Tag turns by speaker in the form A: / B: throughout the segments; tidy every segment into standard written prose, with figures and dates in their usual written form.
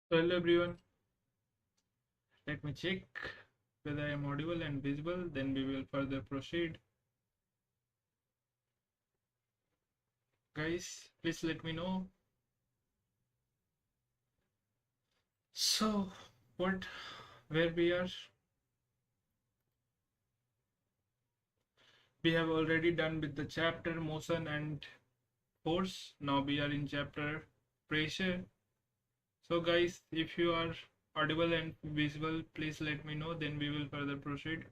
A: Hello everyone, let me check whether I am audible and visible, then we will further proceed. Guys, please let me know. So, what, where we are? We have already done with the chapter motion and force. Now we are in chapter pressure. So, guys, if you are audible and visible, please let me know, then we will further proceed.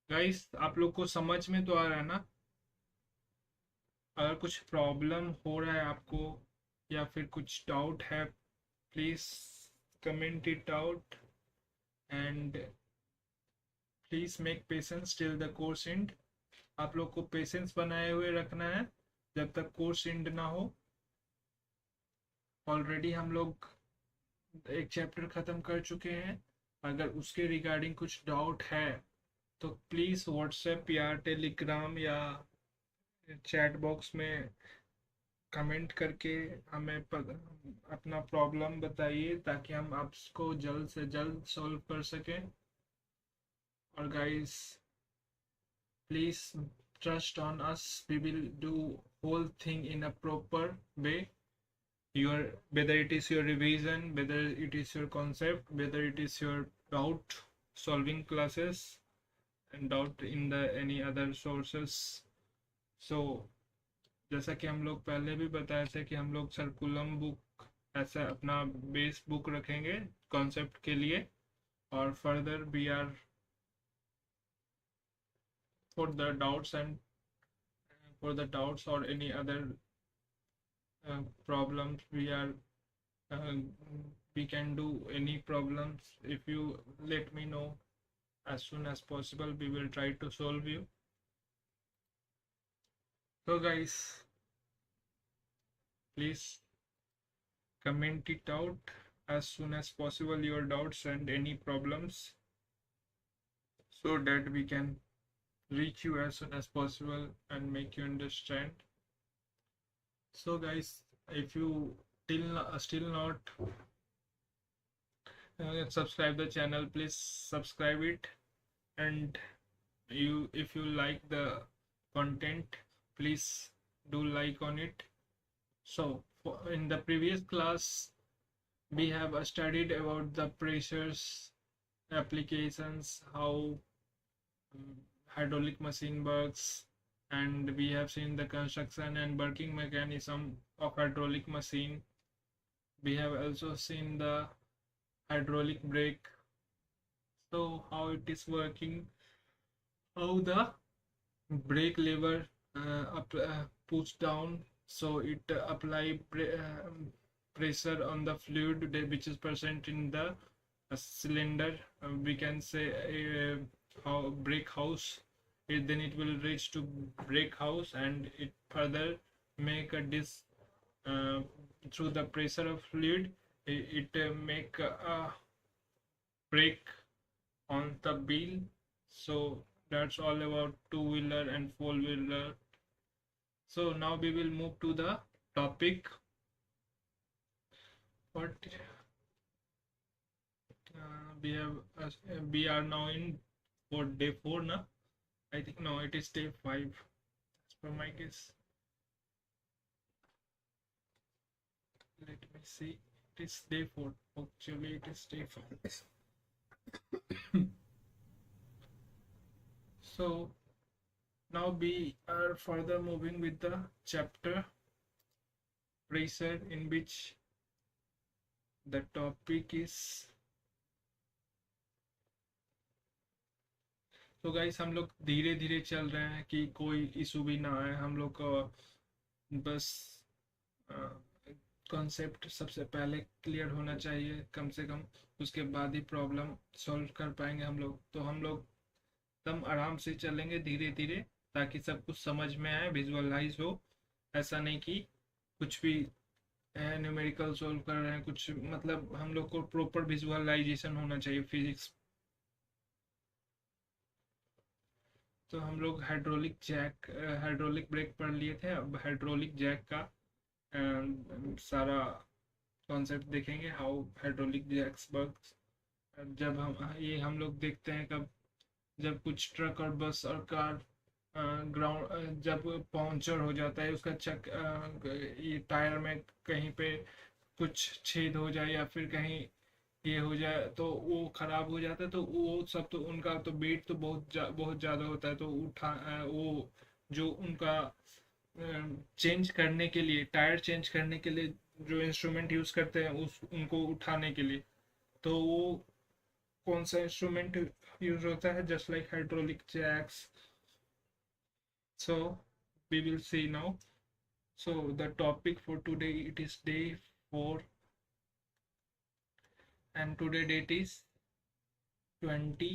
A: Guys, आप लोग को समझ में तो आ रहा है ना? अगर कुछ प्रॉब्लम हो रहा है आपको या फिर कुछ डाउट है, please comment it out and please make patience till the course and. आप लोग को पेशेंस बनाए हुए रखना है जब तक कोर्स एंड ना हो. ऑलरेडी हम लोग एक चैप्टर खत्म कर चुके हैं. अगर उसके रिगार्डिंग कुछ डाउट है तो प्लीज व्हाट्सएप या टेलीग्राम या चैट बॉक्स में कमेंट करके हमें अपना प्रॉब्लम बताइए ताकि हम आपको जल्द से जल्द सॉल्व कर सकें. और guys, please trust on us, we will do whole thing in a proper way. Your, whether it is your revision, whether it is your concept, whether it is your doubt solving classes and doubt in the any other sources. So जैसा कि हम लोग पहले भी बताए थे कि हम लोग सर्कुलम बुक ऐसा अपना बेस बुक रखेंगे कॉन्सेप्ट के लिए. और further we are for the doubts and for the doubts or any other problems we are uh, we can do any problems. If you let me know as soon as possible, we will try to solve you. So guys, please comment it out as soon as possible, your doubts and any problems, so that we can reach you as soon as possible and make you understand. So guys, if you still not subscribe the channel, please subscribe it. And you, if you like the content, please do like on it. So in the previous class we have studied about the pressures, applications, how hydraulic machine works, and we have seen the construction and working mechanism of hydraulic machine. We have also seen the hydraulic brake, so how it is working, how the brake lever push down so it apply pressure on the fluid which is present in the cylinder. We can say how brake house. Then it will reach to brake house and it further make a disc uh, through the pressure of fluid. It make a brake on the wheel. So that's all about two-wheeler and four-wheeler. So now we will move to the topic. What we have, we are now in for day 4 now. I think no, it is day 5 as per my guess. Let me see. It is day 4. Actually, it is day 5. So now we are further moving with the chapter pressure, in which the topic is. तो guys, हम लोग धीरे धीरे चल रहे हैं कि कोई इशू भी ना आए. हम लोग को बस कॉन्सेप्ट सबसे पहले क्लियर होना चाहिए कम से कम, उसके बाद ही प्रॉब्लम सॉल्व कर पाएंगे हम लोग. तो हम लोग एकदम आराम से चलेंगे धीरे धीरे ताकि सब कुछ समझ में आए, विजुअलाइज हो. ऐसा नहीं कि कुछ भी न्यूमेरिकल सॉल्व कर रहे हैं कुछ, मतलब हम लोग को प्रॉपर विजुअलाइजेशन होना चाहिए फिजिक्स. तो हम लोग हाइड्रोलिक ब्रेक पढ़ लिए थे. अब हाइड्रोलिक जैक का सारा कॉन्सेप्ट देखेंगे, हाउ हाइड्रोलिक जैक्स वर्क्स। जब हम लोग देखते हैं कब, जब कुछ ट्रक और बस और कार ग्राउंड जब पंचर हो जाता है, उसका ये टायर में कहीं पे कुछ छेद हो जाए या फिर कहीं ये हो जाए तो वो खराब हो जाता है, तो वो सब तो उनका तो वेट तो बहुत ज़्यादा होता है, तो वो जो उनका चेंज करने के लिए, टायर चेंज करने के लिए जो इंस्ट्रूमेंट यूज करते हैं उस उनको उठाने के लिए, तो वो कौन सा इंस्ट्रूमेंट यूज होता है? Just like hydraulic jacks. So we will see now. So the topic for today, it is day 4 and today date is 20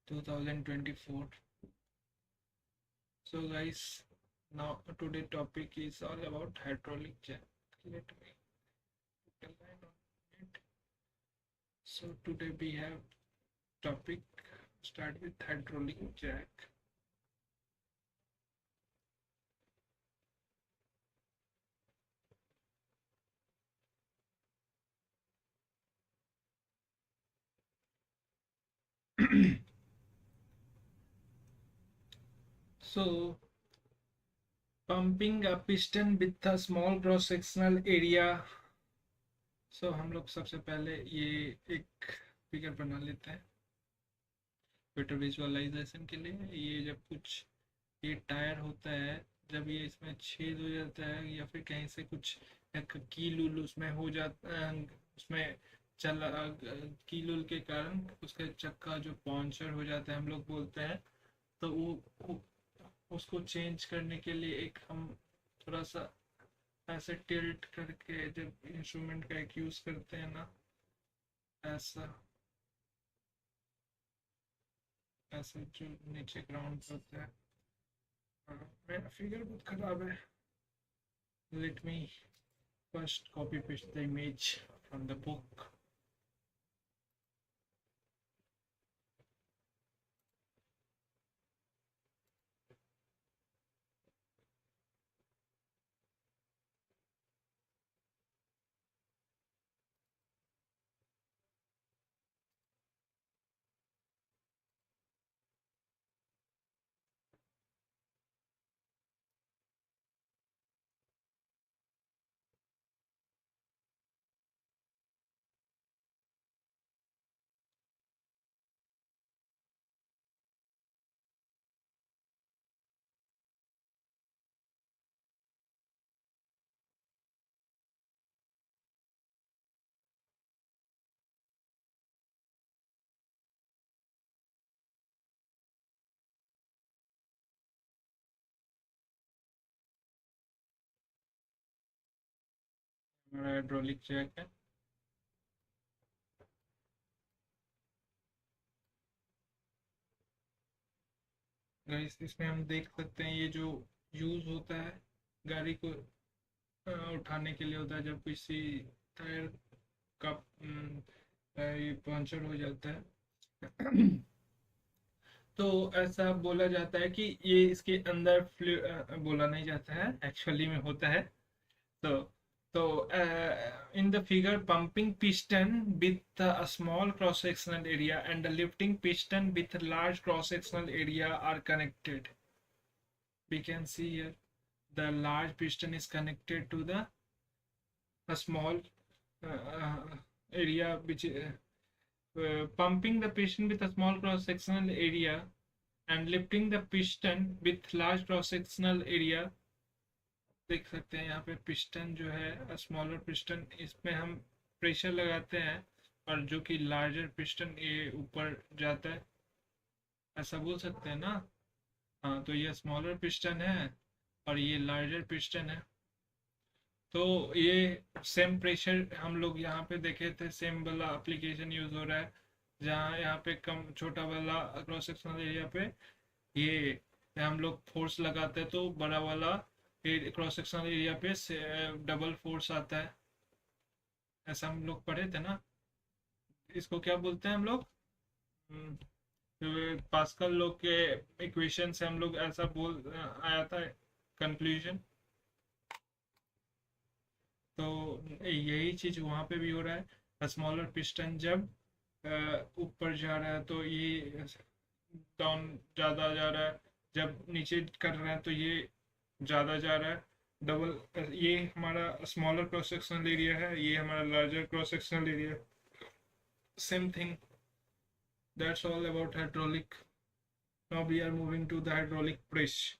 A: 2024. So guys, now today topic is all about hydraulic jack. Let me put a line on it. So today we have topic start with hydraulic jack. So pumping a piston with a small cross sectional area. So हम लोग सबसे पहले ये एक figure बना लेते हैं better visualisation के लिए। ये जब कुछ ये टायर होता है, जब ये इसमें छेद हो जाता है या फिर कहीं से कुछ एक कील उल उसमें हो जाता है, उसमें चल कील उल के कारण उसका चक्का जो पंचर हो जाता है हम लोग बोलते हैं, तो उसको चेंज करने के लिए एक हम थोड़ा सा ऐसे टिल्ट करके जब इंस्ट्रूमेंट का एक यूज करते हैं ना, ऐसा ऐसे जो नीचे ग्राउंड पे होता है। मेरा फिगर बहुत खराब है। Let me first copy paste the image from the book. हमारा हाइड्रोलिक जैक है गाइस। इसमें हम देख सकते हैं ये जो यूज होता है गाड़ी को उठाने के लिए होता है, जब किसी टायर का ये पंचर हो जाता है। तो ऐसा बोला जाता है कि ये इसके अंदर बोला नहीं जाता है, एक्चुअली में होता है। तो तो in the figure, pumping piston with a small cross sectional area and a lifting piston with a large cross sectional area are connected. We can see here the large piston is connected to the a small area which pumping the piston with a small cross sectional area and lifting the piston with large cross sectional area। देख सकते हैं यहाँ पे piston जो है smaller piston, इसमें हम pressure लगाते हैं और जो कि लार्जर पिस्टन ये ऊपर जाता है, ऐसा बोल सकते हैं ना। हाँ, तो ये स्मॉलर पिस्टन है और ये लार्जर पिस्टन है। तो ये सेम प्रेशर हम लोग यहाँ पे देखे थे, सेम वाला एप्लीकेशन यूज हो रहा है, जहाँ यहाँ पे कम छोटा वाला क्रॉस सेक्शनल एरिया पे ये हम लोग फोर्स लगाते हैं तो बड़ा वाला क्रॉस सेक्शनल एरिया पे डबल फोर्स आता है। ऐसा हम लोग पढ़े थे ना। इसको क्या बोलते हैं हम लोग? पास्कल लॉ के इक्वेशन से हम लोग ऐसा बोल आया था कंक्लूजन। तो यही चीज वहां पे भी हो रहा है। स्मॉलर पिस्टन जब ऊपर जा रहा है तो ये डाउन ज्यादा जा रहा है, जब नीचे कर रहे हैं तो ये ज्यादा जा रहा है। डबल ये हमारा स्मॉलर क्रॉस सेक्शनल एरिया है, ये हमारा larger cross sectional area. Same thing, that's all about hydraulic. Now we are moving to the hydraulic press.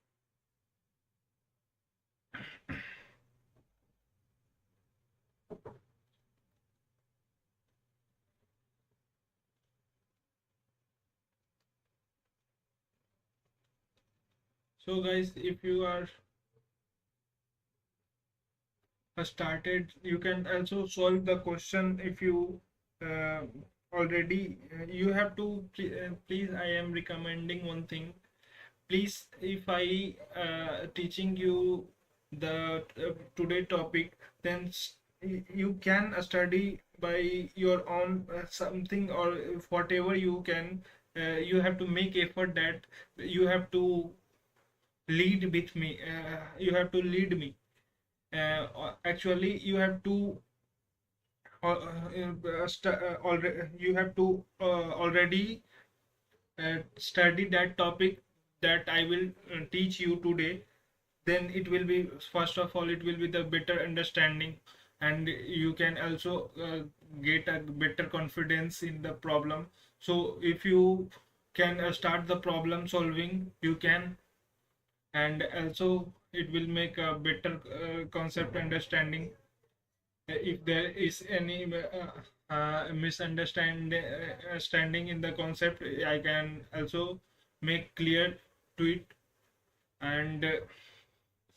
A: So guys, if you are started, you can also solve the question if you uh, already you have to please, I am recommending one thing. Please, if I teaching you the today topic, then you can study by your own something, or whatever you can. You have to make effort that you have to lead with me, you have to lead me. Actually you have to already, you have to already study that topic that I will teach you today. Then it will be, first of all, it will be the better understanding, and you can also get a better confidence in the problem. So if you can start the problem solving, you can, and also it will make a better concept understanding. If there is any misunderstanding in the concept, I can also make clear to it. And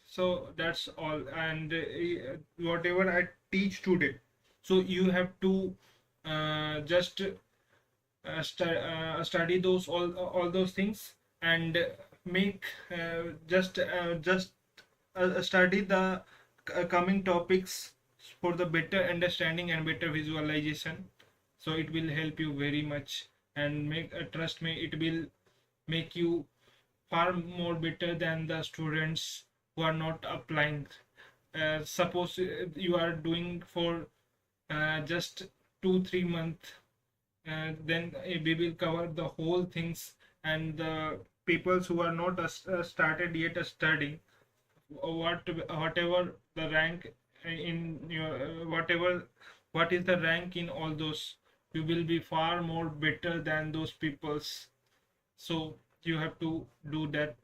A: so that's all. And whatever I teach today, so you have to just study those, all those things, and make just study the coming topics for the better understanding and better visualization. So it will help you very much, and make trust me, it will make you far more better than the students who are not applying. Suppose you are doing for just 2 3 months, then we will cover the whole things. And the people who are not started yet studying, whatever the rank in your whatever, what is the rank in all those, you will be far more better than those peoples. So you have to do that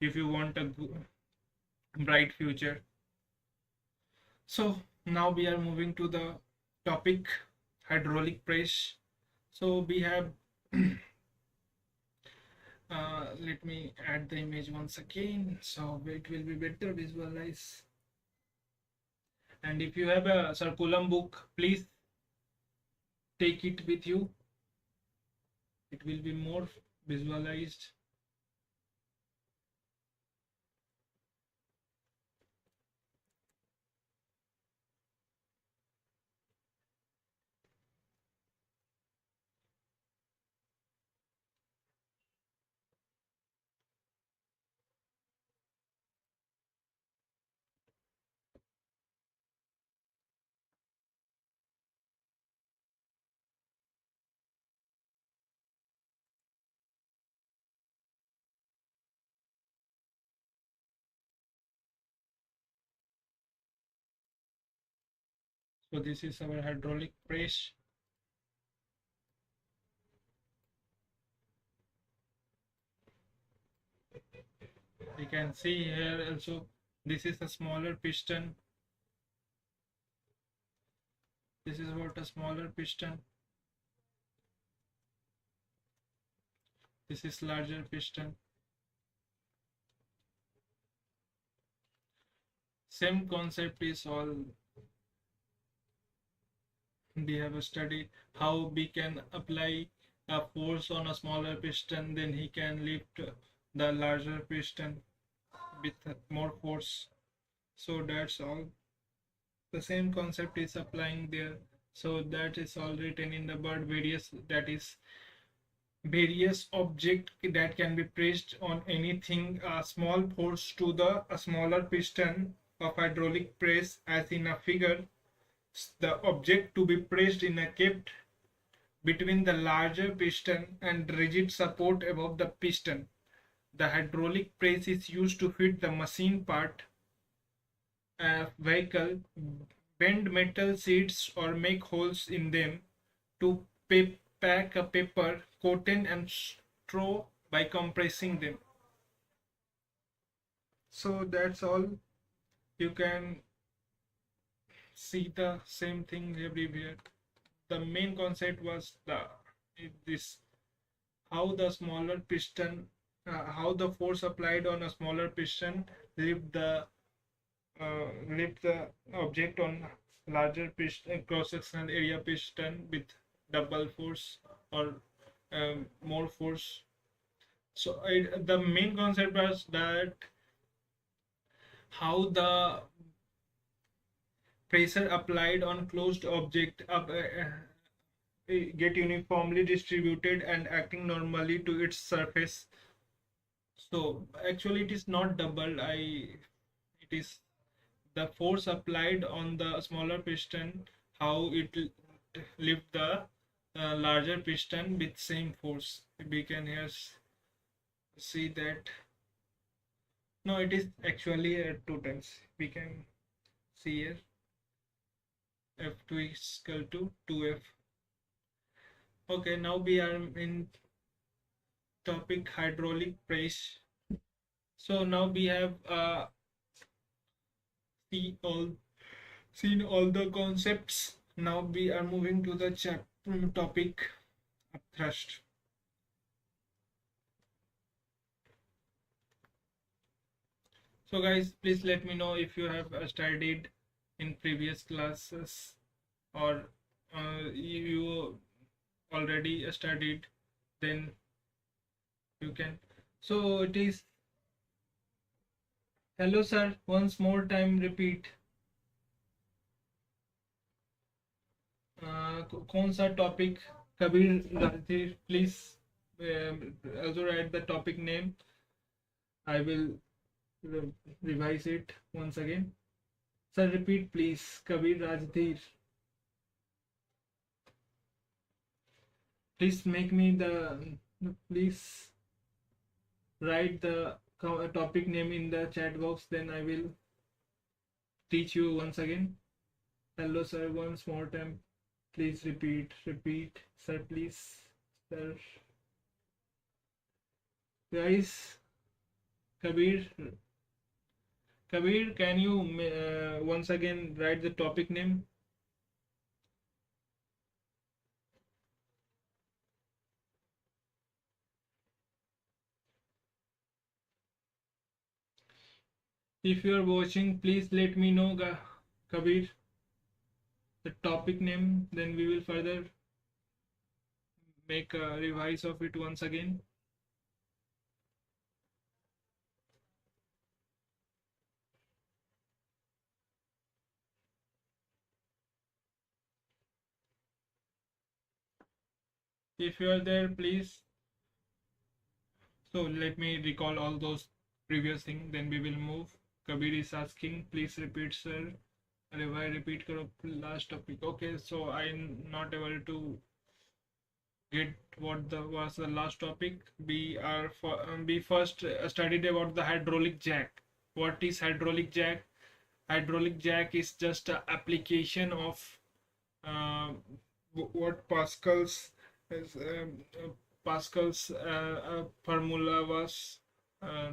A: if you want a bright future. So now we are moving to the topic, hydraulic press. So we have let me add the image once again so it will be better visualize. And if you have a circulum book, please take it with you, it will be more visualized. So this is our hydraulic press. You can see here also, this is a smaller piston. This is about a smaller piston. This is larger piston. Same concept is all. We have studied how we can apply a force on a smaller piston, then he can lift the larger piston with more force. So that's all. The same concept is applying there. So that is all written in the word various, that is various object that can be pressed on anything, a small force to the a smaller piston of hydraulic press as in a figure. The object to be pressed in a kept between the larger piston and rigid support above the piston. The hydraulic press is used to fit the machine part vehicle, bend metal sheets or make holes in them to pack a paper, cotton and straw by compressing them. So that's all. You can see the same thing everywhere. The main concept was this how the smaller piston, how the force applied on a smaller piston lift the object on larger piston cross-sectional area piston with double force or more force. So the main concept was that how the pressure applied on closed object get uniformly distributed and acting normally to its surface. So actually it is not double. It is the force applied on the smaller piston, how it lift the larger piston with same force. We can here see that. No, it is actually 2 times. We can see here F2 is equal to 2F. Okay, now we are in topic hydraulic press. So now we have see all seen all the concepts. Now we are moving to the topic thrust. So guys, please let me know if you have studied in previous classes or you already studied, then you can. So it is hello sir, once more time repeat. कौन सा topic Kabir Rajdhir please also write the topic name. I will revise it once again. Sir, repeat please. Kabir Rajdhir. Please make me the. Please write the topic name in the chat box. Then I will teach you once again. Hello, sir. Once more time. Please repeat. Repeat. Sir, please. Sir. Guys. Kabir. Kabir, can you once again write the topic name? If you are watching, please let me know, Kabir, the topic name. Then we will further make a revise of it once again. If you are there, please. So let me recall all those previous things, then we will move. Kabir is asking, please repeat, sir. Repeat karo last topic. Okay, so I'm not able to get what was the last topic. We first studied about the hydraulic jack. What is hydraulic jack? Hydraulic jack is just an application of uh, what is, Pascal's formula was uh,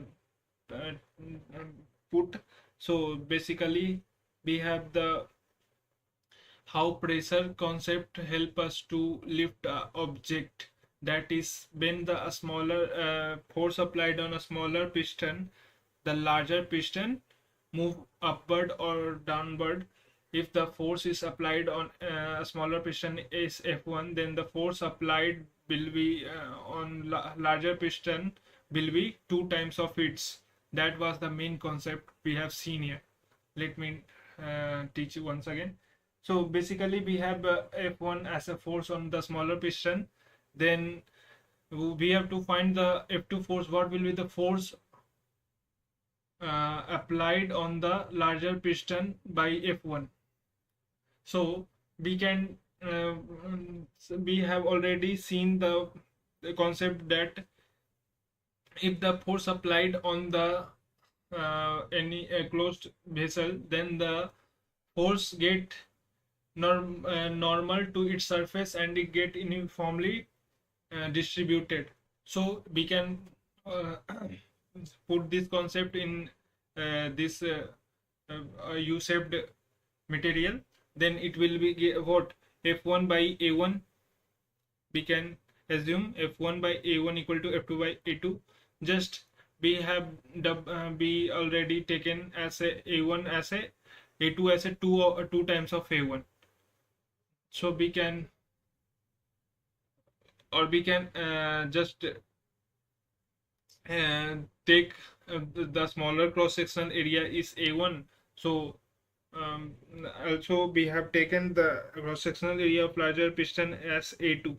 A: uh, put. So basically we have the how pressure concept help us to lift a object, that is when the a smaller force applied on a smaller piston, the larger piston move upward or downward. If the force is applied on a smaller piston is F1, then the force applied will be on larger piston will be 2 times of its. That was the main concept we have seen here. Let me teach you once again. So basically we have F1 as a force on the smaller piston. Then we have to find the F2 force. What will be the force applied on the larger piston by F1. So we can we have already seen the concept that if the force applied on the any closed vessel, then the force get normal to its surface and it get uniformly distributed. So we can uh, put this concept in this U-shaped material. Then it will be what F1 by A1. We can assume F1 by A1 equal to F2 by A2. Just we have we already taken as a A1 as a A2 as a two times of A1. So we can, or we can just take the smaller cross section area is A1. So um, also we have taken the cross sectional area of larger piston as A2,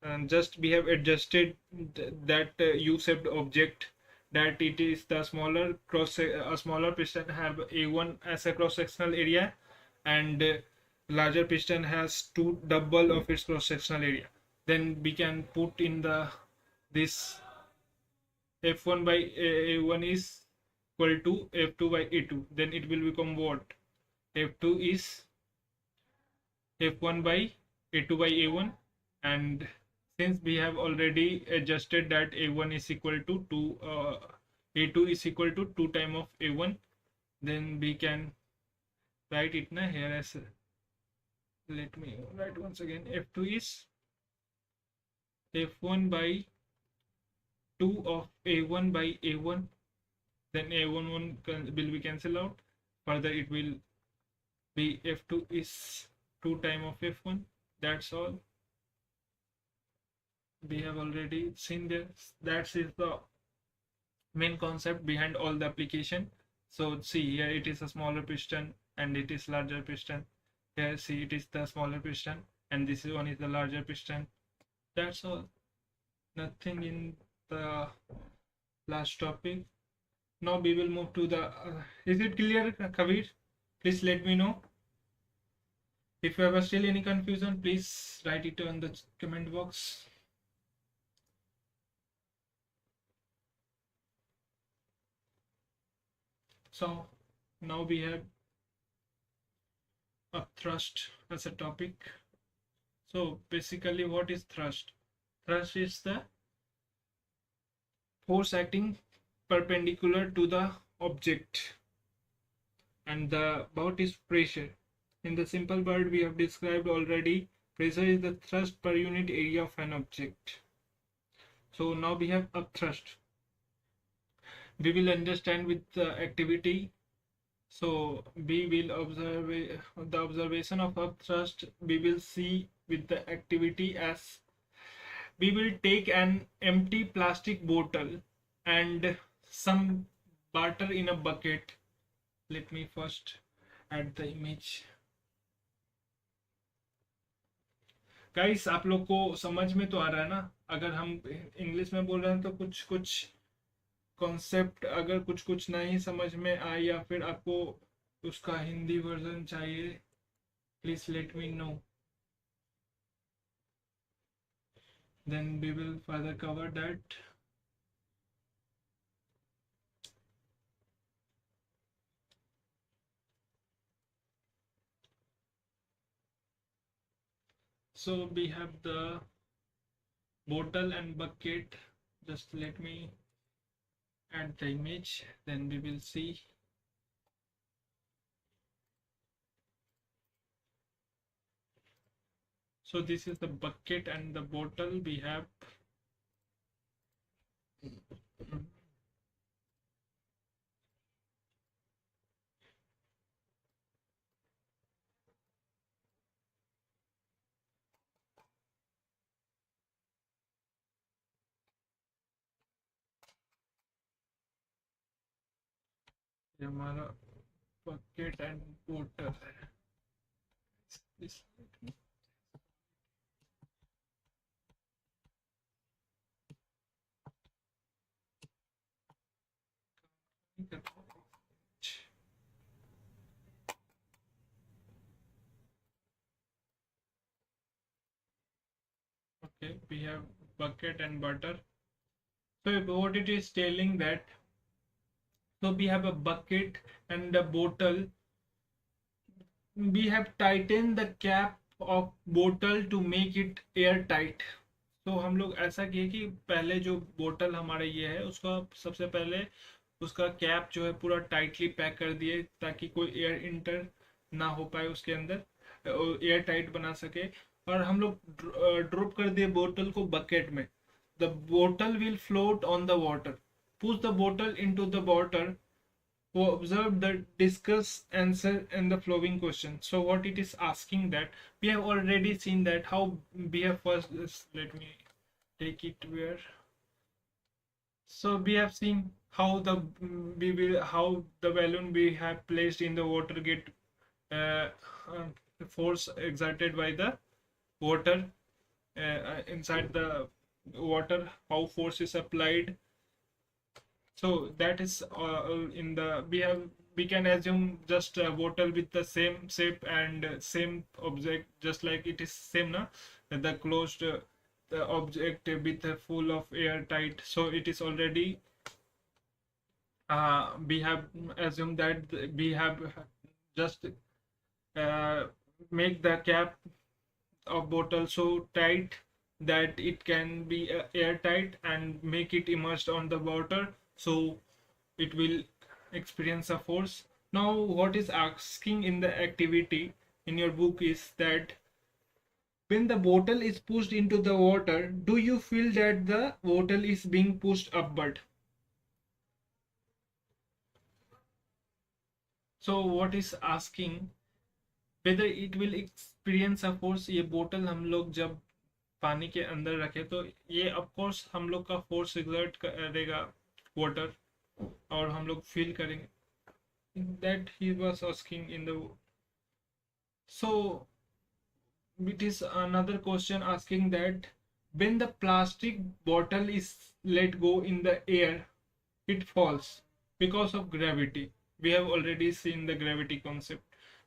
A: and just we have adjusted that U-shaped object, that it is the smaller a smaller piston have A1 as a cross sectional area, and larger piston has two double of its cross sectional area. Then we can put in the this F1 by A1 is equal to F2 by A2. Then it will become what? F2 is F1 by A2 by A1, and since we have already adjusted that A1 is equal to 2, A2 is equal to 2 time of A1, then we can write it na here as, let me write once again, F2 is F1 by 2 of A1 by A1, then A1 will be cancelled out. Further it will be F2 is 2 time of F1. That's all. We have already seen this. That is the main concept behind all the application. So see here it is a smaller piston and it is larger piston. Here see it is the smaller piston and this one is the larger piston. That's all. Nothing in the last topic. Now we will move to the is it clear, Kavir? Please let me know. If you have still any confusion, please write it on the comment box. So now we have thrust as a topic. So basically what is thrust? Thrust is the force acting perpendicular to the object, and the about is pressure. In the simple word we have described already, pressure is the thrust per unit area of an object. So now we have upthrust. We will understand with the activity. So we will observe the observation of upthrust. We will see with the activity as we will take an empty plastic bottle and some water in a bucket. Let me first add the image. Guys आप लोग को समझ में तो आ रहा है ना? अगर हम इंग्लिश में बोल रहे हैं तो कुछ कुछ कॉन्सेप्ट अगर कुछ कुछ नहीं समझ में आए या फिर आपको उसका हिंदी वर्जन चाहिए, please let me know, then we will further cover that. So we have the bottle and bucket. Just let me add the image, then we will see. So this is the bucket and the bottle. We have हमारा bucket and bottle है. This Okay, we have bucket and butter. So what it is telling that, so we have a bucket and a bottle. We have tightened the cap of bottle to make it airtight. तो हम लोग ऐसा किए कि पहले जो बोतल हमारा ये है उसका सबसे पहले उसका कैप जो है पूरा टाइटली पैक कर दिए ताकि कोई एयर इंटर ना हो पाए उसके अंदर, एयर टाइट बना सके। और हम लोग ड्रॉप कर दिए बोतल को बकेट में। द बोतल will float on the water, push the बोतल into the water, who observed the discuss answer and the flowing question. So what it is asking that we have already seen that how we have first, let me take it where. So we have seen how the we will how the balloon we have placed in the water get uh, force exerted by the water inside the water, how force is applied. So that is in the we can assume just a bottle with the same shape and same object, just like it is same na, the closed the object with full of air tight. So it is already we have assumed that we have just uh, make the cap of bottle so tight that it can be airtight and make it immersed on the water, so it will experience a force. Now what is asking in the activity in your book is that when the bottle is pushed into the water, do you feel that the bottle is being pushed upward? So what is asking whether it will experience a force। ये बोतल हम लोग जब पानी के अंदर रखे तो ये ऑफ कोर्स हम लोग का फोर्स एग्जर्ट करेगा वाटर, और हम लोग फील करेंगे। That he was asking in the, so it is another question asking that when the plastic bottle is let go in the air, it falls because of gravity. We have already seen the gravity concept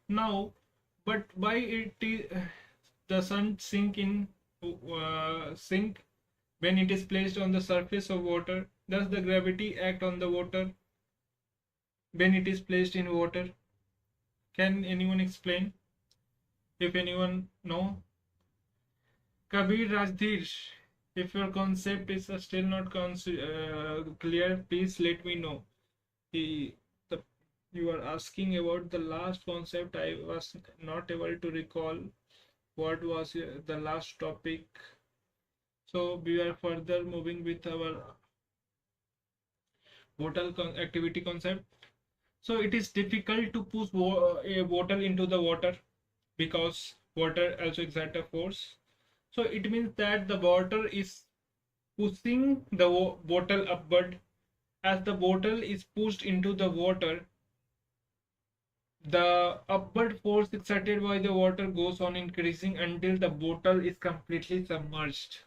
A: now, but why it is, doesn't sink in sink when it is placed on the surface of water? Does the gravity act on the water when it is placed in water? Can anyone explain? If anyone know, Kabir Rajdhir, if your concept is still not clear, please let me know. The, you are asking about the last concept. I was not able to recall what was the last topic. So we are further moving with our bottle activity concept. So it is difficult to push a bottle into the water because water also exerts a force. So it means that the water is pushing the bottle upward. As the bottle is pushed into the water, the upward force exerted by the water goes on increasing until the bottle is completely submerged.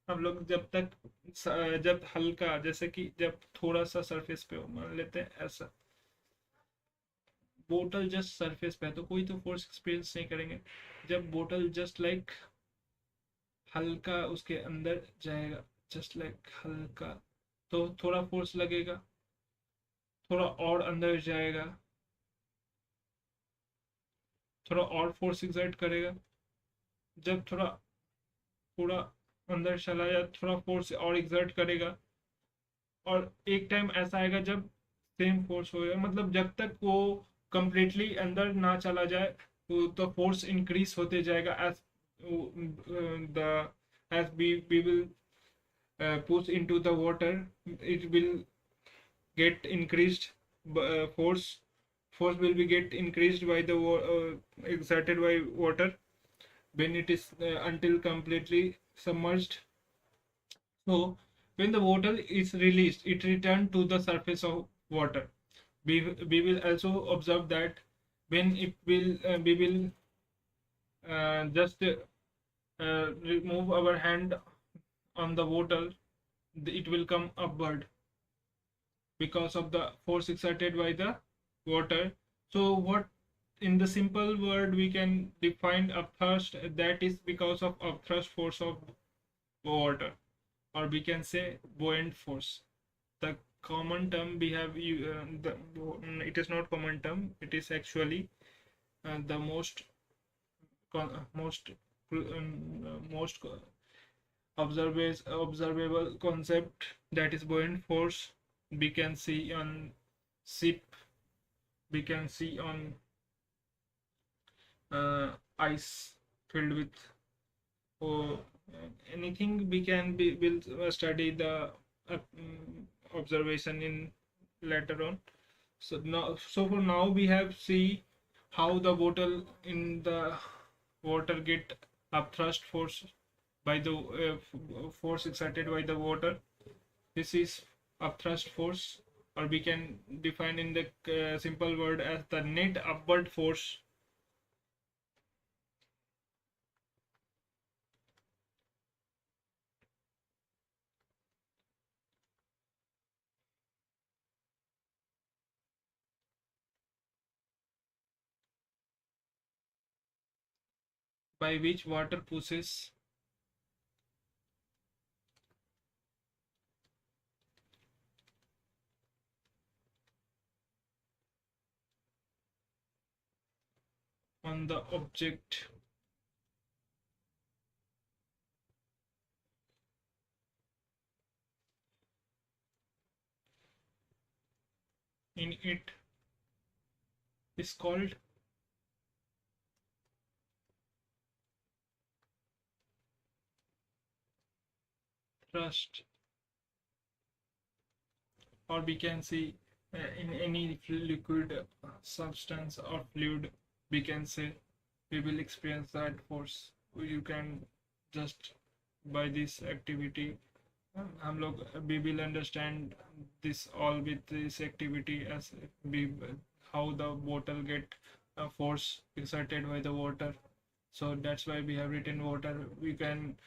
A: हम लोग जब हल्का जैसे कि जब थोड़ा सा surface पे हो, मान लेते हैं ऐसा बोतल जस्ट सरफेस पे है तो कोई तो फोर्स एक्सपीरियंस नहीं करेंगे। जब बोतल जस्ट लाइक हल्का उसके अंदर जाएगा, जस्ट लाइक हल्का, तो थोड़ा फोर्स लगेगा, थोड़ा और अंदर जाएगा, थोड़ा और फोर्स एक्सर्ट करेगा, जब थोड़ा पूरा अंदर चला जाए थोड़ा फोर्स और एक्सर्ट करेगा, और एक टाइम ऐसा आएगा जब सेम फोर्स होगा, मतलब जब तक वो कंप्लीटली अंदर ना चला जाए तो फोर्स इंक्रीज होते जाएगा as the as we will push into the water, it will get increased force will be get increased by the exerted by water when it is until completely submerged. So when the water is released, it returns to the surface of water. We will also observe that when it will we will just remove our hand on the water, it will come upward because of the force exerted by the water. So what, in the simple word we can define upthrust, that is because of upthrust force of water, or we can say buoyant force. The common term we have, it is not common term, it is actually the most observable concept, that is buoyant force. We can see on ship, we can see on ice filled with, or anything. We can be will study the observation in later on. So for now we have see how the bottle in the water get upthrust force by the force exerted by the water. This is upthrust force, or we can define in the simple word as the net upward force by which water pushes on the object in it is called thrust, or we can see in any liquid substance or fluid, we can say we will experience that force. You can just by this activity, हम लोग we will understand this all with this activity, as we how the bottle get force exerted by the water. So that's why we have written water. We can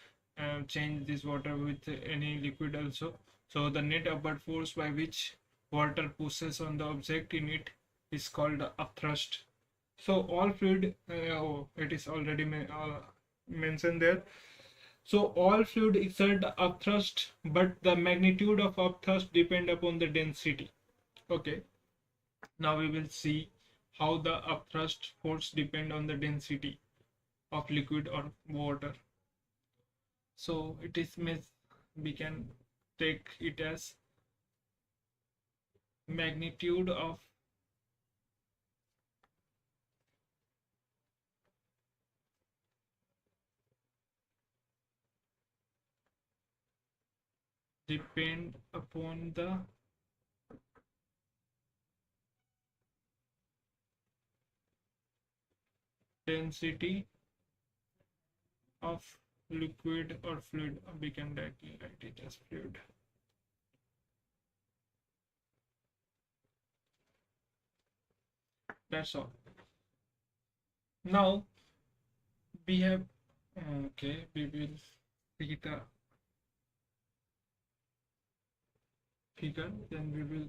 A: change this water with any liquid also. So the net upward force by which water pushes on the object in it is called upthrust. So all fluid, it is already mentioned there. So all fluid exert upthrust, but the magnitude of upthrust depend upon the density. Okay, now we will see how the upthrust force depend on the density of liquid or water. So it is we can take it as magnitude of depend upon the density of liquid or fluid. We can directly write it as fluid. That's all. Now we have, okay, we will see the figure, then we will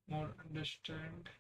A: more understand.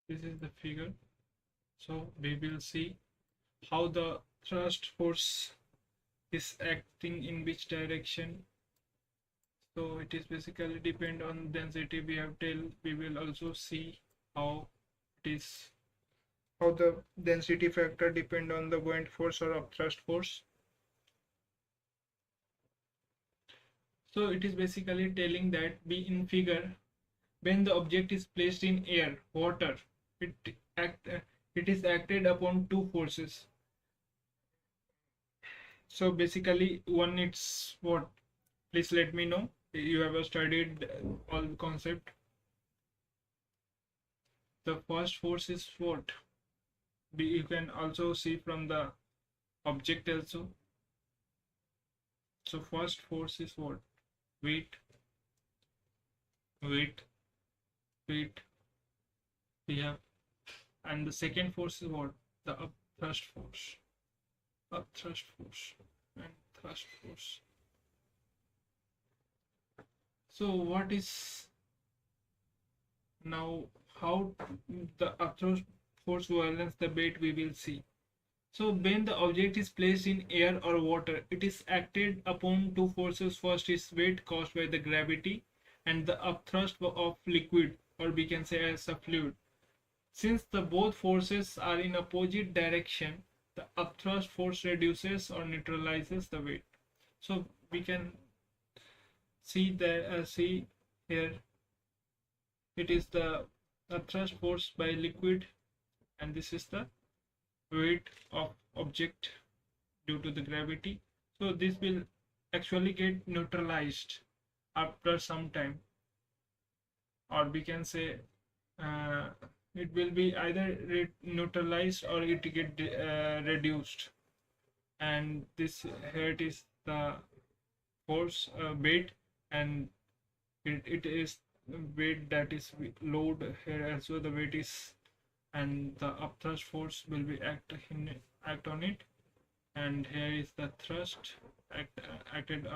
A: This is the figure. So we will see how the thrust force is acting in which direction. So it is basically depend on density. We have tell, we will also see how it is, how the density factor depend on the buoyant force or upthrust force. So it is basically telling that be in figure, when the object is placed in air, water, it act it is acted upon two forces. So basically one it's what, please let me know you have studied all the concept. The first force is what, you can also see from the object also. So first force is what, weight, weight, weight we have. And the second force is what, the upthrust force, upthrust force and thrust force. So what is now, how the upthrust force violence the weight we will see. So when the object is placed in air or water, it is acted upon two forces. First is weight caused by the gravity and the upthrust of liquid, or we can say as a fluid. Since the both forces are in opposite direction, the upthrust force reduces or neutralizes the weight. So we can see here, it is the upthrust force by liquid, and this is the weight of object due to the gravity. So this will actually get neutralized after some time, or we can say uh, it will be either neutralized or it get reduced. And this here it is the force weight, and it is weight that is load here also the weight is, and the upthrust force will be act on it. And here is the thrust acted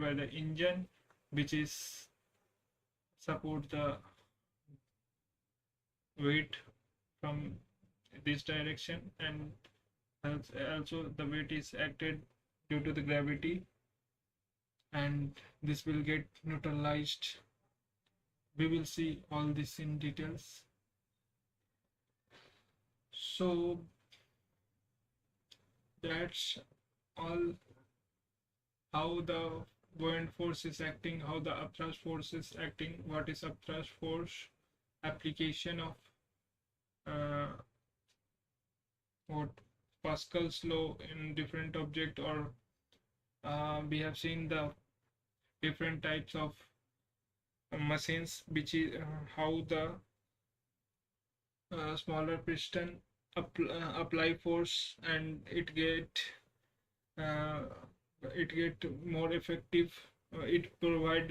A: by the engine, which is support the weight from this direction, and also the weight is acted due to the gravity, and this will get neutralized. We will see all this in details. So that's all, how the buoyant force is acting, how the upthrust force is acting, what is upthrust force, application of what Pascal's law in different object, or we have seen the different types of machines, which is how the smaller piston apply force, and uh, it get more effective. It provide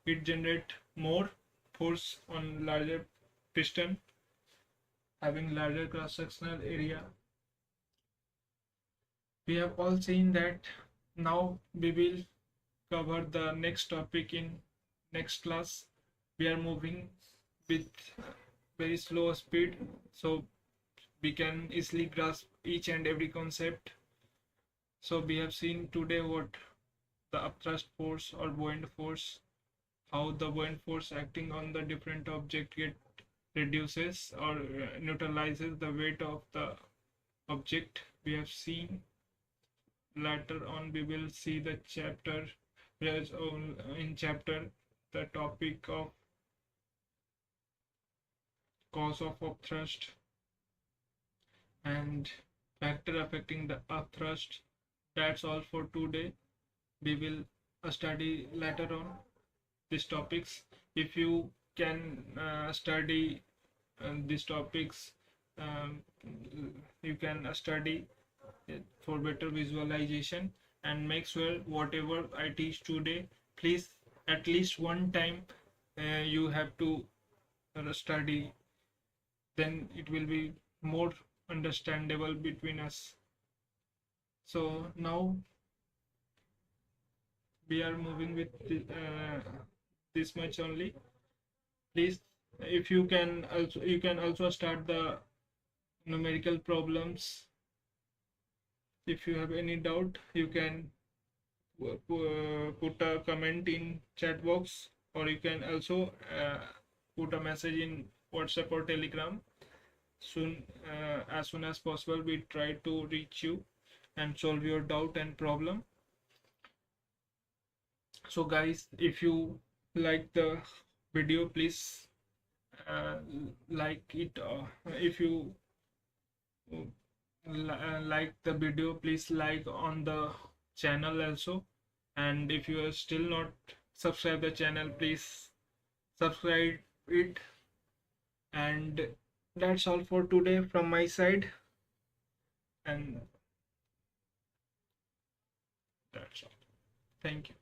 A: it generate more force on larger piston, having larger cross sectional area. We have all seen that. Now we will cover the next topic in next class. We are moving with very slow speed, so we can easily grasp each and every concept. So we have seen today what the upthrust force or buoyant force, how the buoyant force acting on the different object get reduces or neutralizes the weight of the object. We have seen. Later on we will see the chapter, whereas in chapter the topic of cause of upthrust and factor affecting the upthrust. That's all for today. We will study later on these topics. If you can study these topics, um, you can study for better visualization, and make sure whatever I teach today, please at least one time you have to study, then it will be more understandable between us. So now we are moving with this much only. Please, if you can also start the numerical problems. If you have any doubt, you can put a comment in chat box, or you can also put a message in WhatsApp or Telegram. As soon as possible, we try to reach you and solve your doubt and problem. So guys, if you like the video, please like it. If you like the video, please like on the channel also. And if you are still not subscribe the channel, please subscribe it. And that's all for today from my side. And that's all. Thank you.